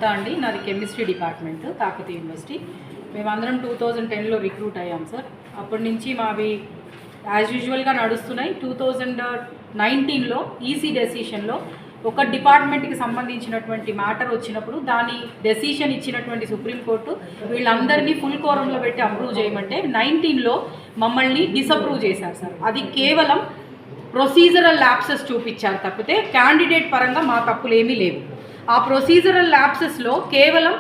మమత అండి, నాది chemistry department Kakatiya university. మేమందరం 2010లో రిక్రూట్ అయ్యాం సార్. అప్పటి నుంచి మావి యాజ్ యూజువల్గా నడుస్తున్నాయి. 2019లో ఈసీ డెసిషన్లో ఒక డిపార్ట్మెంట్కి సంబంధించినటువంటి మ్యాటర్ వచ్చినప్పుడు దాని డెసిషన్ ఇచ్చినటువంటి సుప్రీంకోర్టు వీళ్ళందరినీ ఫుల్ కోరంలో పెట్టి అప్రూవ్ చేయమంటే 19లో మమ్మల్ని డిసప్రూవ్ చేశారు సార్. అది కేవలం ప్రొసీజరల్ ల్యాప్సెస్ చూపించారు తప్పితే క్యాండిడేట్ పరంగా మా తప్పులు ఏమీ లేవు. ఆ ప్రొసీజరల్ ల్యాప్సెస్లో కేవలం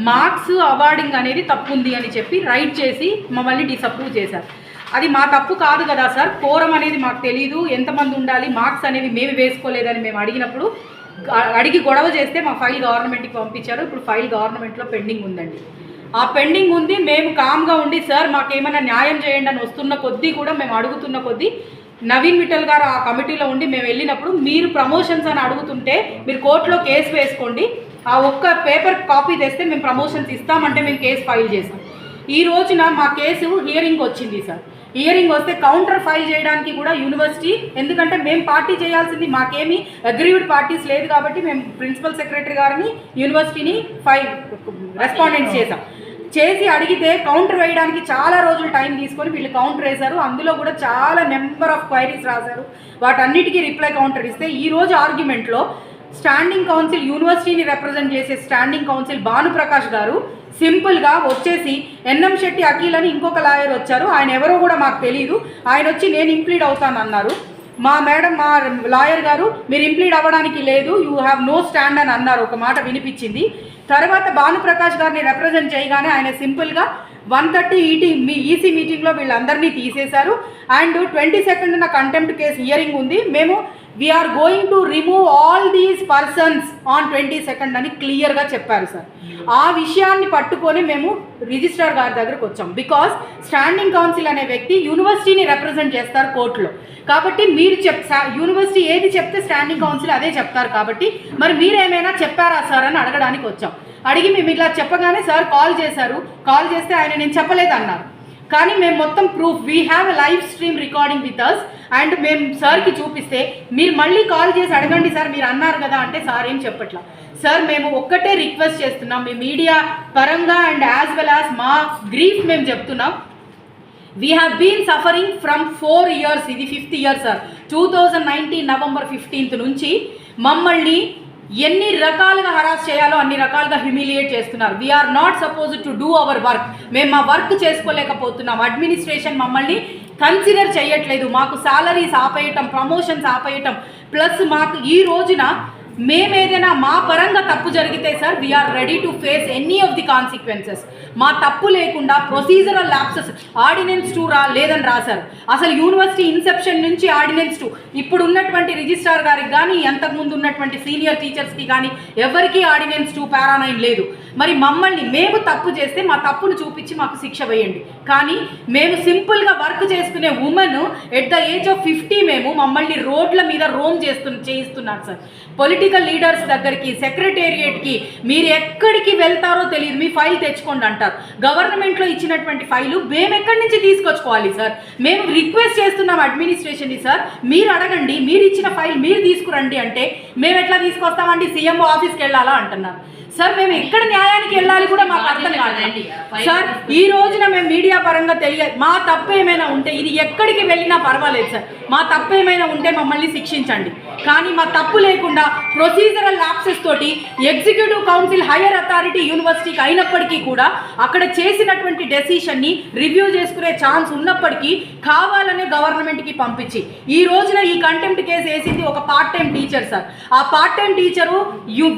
మార్క్స్ అవార్డింగ్ అనేది తప్పు ఉంది అని చెప్పి రైట్ చేసి మమ్మల్ని డిసప్రూవ్ చేశారు. అది మా తప్పు కాదు కదా సార్, కోరం అనేది మాకు తెలీదు, ఎంతమంది ఉండాలి, మార్క్స్ అనేవి మేము వేసుకోలేదని మేము అడిగినప్పుడు అడిగి గొడవ చేస్తే మా ఫైల్ గవర్నమెంట్కి పంపించారు. ఇప్పుడు ఫైల్ గవర్నమెంట్లో పెండింగ్ ఉందండి. ఆ పెండింగ్ ఉంది. మేము కామ్గా ఉండి సార్ మాకేమైనా న్యాయం చేయండి అని వస్తున్న కొద్దీ కూడా మేము అడుగుతున్న కొద్దీ నవీన్ మిట్టల్ గారు ఆ కమిటీలో ఉండి మేము వెళ్ళినప్పుడు మీరు ప్రమోషన్స్ అని అడుగుతుంటే మీరు కోర్టులో కేసు వేసుకోండి, ఆ ఒక్క పేపర్ కాపీ తెస్తే మేము ప్రమోషన్స్ ఇస్తామంటే మేము కేసు ఫైల్ చేసాం. ఈ రోజున మా కేసు హియరింగ్ వచ్చింది సార్. హియరింగ్ వస్తే కౌంటర్ ఫైల్ చేయడానికి కూడా యూనివర్సిటీ, ఎందుకంటే మేము పార్టీ చేయాల్సింది మాకేమీ అగ్రీవ్డ్ పార్టీస్ లేదు కాబట్టి మేము ప్రిన్సిపల్ సెక్రటరీ గారిని యూనివర్సిటీని రెస్పాండెంట్స్ చేసి అడిగితే కౌంటర్ వేయడానికి చాలా రోజులు టైం తీసుకొని వీళ్ళు కౌంటర్ వేశారు. అందులో కూడా చాలా నెంబర్ ఆఫ్ క్వైరీస్ రాశారు. వాటన్నిటికీ రిప్లై కౌంటర్ ఇస్తే ఈరోజు ఆర్గ్యుమెంట్లో స్టాండింగ్ కౌన్సిల్, యూనివర్సిటీని రిప్రజెంట్ చేసే స్టాండింగ్ కౌన్సిల్ భానుప్రకాష్ గారు సింపుల్గా వచ్చేసి ఎన్ఎం శెట్టి అఖిల్ అని ఇంకొక లాయర్ వచ్చారు, ఆయన ఎవరో కూడా మాకు తెలియదు, ఆయన వచ్చి నేను ఇంప్లీడ్ అవుతాను అన్నారు. మా మేడం, మా లాయర్ గారు మీరు ఇంప్లీడ్ అవ్వడానికి లేదు, యూ హ్యావ్ నో స్టాండ్ అని అన్నారు. ఒక మాట వినిపించింది. తర్వాత భానుప్రకాష్ గారిని రిప్రజెంట్ చేయగానే ఆయన సింపుల్గా 1:30 ఈసీ మీటింగ్లో వీళ్ళందరినీ తీసేశారు. అండ్ 22న కంటెంప్ట్ కేసు హియరింగ్ ఉంది, మేము we're going to remove all these persons on 22 అని క్లియర్గా చెప్పారు సార్. ఆ విషయాన్ని పట్టుకొని మేము రిజిస్ట్రార్ గారి దగ్గరకు వచ్చాం. బికాస్ స్టాండింగ్ కౌన్సిల్ అనే వ్యక్తి యూనివర్సిటీని రిప్రజెంట్ చేస్తారు కోర్టులో, కాబట్టి మీరు యూనివర్సిటీ ఏది చెప్తే స్టాండింగ్ కౌన్సిల్ అదే చెప్తారు, కాబట్టి మరి మీరేమైనా చెప్పారా సార్ అని అడగడానికి వచ్చాం. అడిగి మేము ఇలా చెప్పగానే సార్ కాల్ చేశారు. కాల్ చేస్తే ఆయన నేను చెప్పలేదు అన్నారు. కానీ మేము మొత్తం proof, we have a live stream recording with us and మేము సార్కి చూపిస్తే మీరు మళ్ళీ కాల్ చేసి అడగండి సార్ మీరు అన్నారు కదా అంటే సార్ ఏం చెప్పట్లా. సార్ మేము ఒక్కటే రిక్వెస్ట్ చేస్తున్నాం, మీ మీడియా పరంగా అండ్ యాజ్ వెల్ యాజ్ మా గ్రీఫ్ మేము చెప్తున్నాం. We have been suffering from 4 years, ఇది 5th year sir. 2019 November 15th నుంచి మమ్మల్ని ఎన్ని రకాలుగా హరాస్ చేయాలో అన్ని రకాలుగా హ్యూమిలియేట్ చేస్తున్నారు. We're not supposed to do our work. మేము మా వర్క్ చేసుకోలేకపోతున్నాం. అడ్మినిస్ట్రేషన్ మమ్మల్ని కన్సిడర్ చేయట్లేదు. మాకు సాలరీస్ ఆపేయటం, ప్రమోషన్స్ ఆపేయటం, ప్లస్ మాకు ఈ రోజున మేమేదైనా మా పరంగా తప్పు జరిగితే sir we're ready to face any of the consequences. మా తప్పు లేకుండా ప్రొసీజరల్ ల్యాప్సెస్ ఆర్డినెన్స్ 2 లేదని రాశారు. అసలు యూనివర్సిటీ ఇన్సెప్షన్ నుంచి ఆర్డినెన్స్ 2 ఇప్పుడు ఉన్నటువంటి రిజిస్ట్రార్ గారికి కానీ అంతకుముందు ఉన్నటువంటి సీనియర్ టీచర్స్కి కానీ ఎవరికీ ఆర్డినెన్స్ 2 పారా 9 లేదు. మరి మమ్మల్ని మేము తప్పు చేస్తే మా తప్పును చూపించి మాకు శిక్ష వేయండి. కానీ మేము సింపుల్గా వర్క్ చేసుకునే women at the age of 50 మేము మమ్మల్ని రోడ్ల మీద రోమ్ చేయిస్తున్నారు సార్. పొలిటికల్ లీడర్స్ దగ్గరికి, సెక్రటేరియట్కి మీరు ఎక్కడికి వెళ్తారో తెలియదు, మీ ఫైల్ తెచ్చుకోండి అంటారు. గవర్నమెంట్లో ఇచ్చినటువంటి ఫైలు మేము ఎక్కడి నుంచి తీసుకొచ్చుకోవాలి సార్? మేము రిక్వెస్ట్ చేస్తున్నాం అడ్మినిస్ట్రేషన్ని, సార్ మీరు అడగండి, మీరు ఇచ్చిన ఫైల్ మీరు తీసుకురండి అంటే మేము ఎట్లా తీసుకొస్తామండి, సీఎంఓ ఆఫీస్కి వెళ్ళాలా అంటున్నారు. సార్ మేము ఎక్కడ న్యాయానికి వెళ్ళాలి కూడా మాకు అర్థం కాదండి సార్. ఈ రోజున మేము మీడియా పరంగా తెలియదు, మా తప్పు ఏమైనా ఉంటే ఇది ఎక్కడికి వెళ్ళినా పర్వాలేదు సార్, మా తప్పు ఏమైనా ఉంటే మమ్మల్ని శిక్షించండి. కానీ మా తప్పు లేకుండా ప్రొసీజరల్ ల్యాప్సెస్ తోటి ఎగ్జిక్యూటివ్ కౌన్సిల్ హైయర్ అథారిటీ యూనివర్సిటీకి అయినప్పటికీ కూడా అక్కడ చేసినటువంటి డెసిషన్ని రివ్యూ చేసుకునే ఛాన్స్ ఉన్నప్పటికీ కావాలనే గవర్నమెంట్కి పంపించి ఈ రోజున ఈ కంటెంప్ట్ కేసు వేసింది ఒక పార్ట్ టైం టీచర్ సార్. ఆ పార్ట్ టైం టీచరు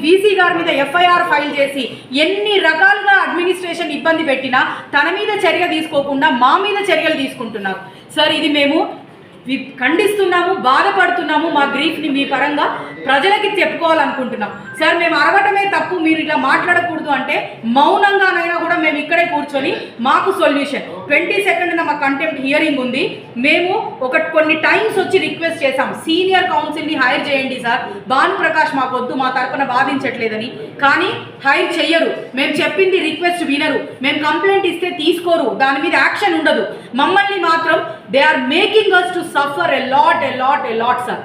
వీసీ గారి మీద ఎఫ్ఐఆర్ ఫైల్ చేసి ఎన్ని రకాలుగా అడ్మినిస్ట్రేషన్ ఇబ్బంది పెట్టినా తన మీద చర్య తీసుకోకుండా మా మీద చర్యలు తీసుకుంటున్నారు సార్. ఇది మేము ఖండిస్తున్నాము, బాధపడుతున్నాము. మా గ్రీఫ్ని మీ పరంగా ప్రజలకి చెప్పుకోవాలనుకుంటున్నాం సార్. మేము అరవటమే తప్పు, మీరు ఇట్లా మాట్లాడకూడదు అంటే మౌనంగానైనా కూడా మేము ఇక్కడే కూర్చొని మాకు సొల్యూషన్ 22న మా కంటెంప్ట్ హియరింగ్ ఉంది. మేము కొన్ని టైమ్స్ వచ్చి రిక్వెస్ట్ చేశాం, సీనియర్ కౌన్సిల్ని హైర్ చేయండి సార్, భానుప్రకాష్ మాకొద్దు, మా తరపున వాదించట్లేదని. కానీ హైర్ చెయ్యరు. మేము చెప్పింది రిక్వెస్ట్ వినరు. మేము కంప్లైంట్ ఇస్తే తీసుకోరు, దాని మీద యాక్షన్ ఉండదు. మమ్మల్ని మాత్రం they are making us to suffer a lot sir.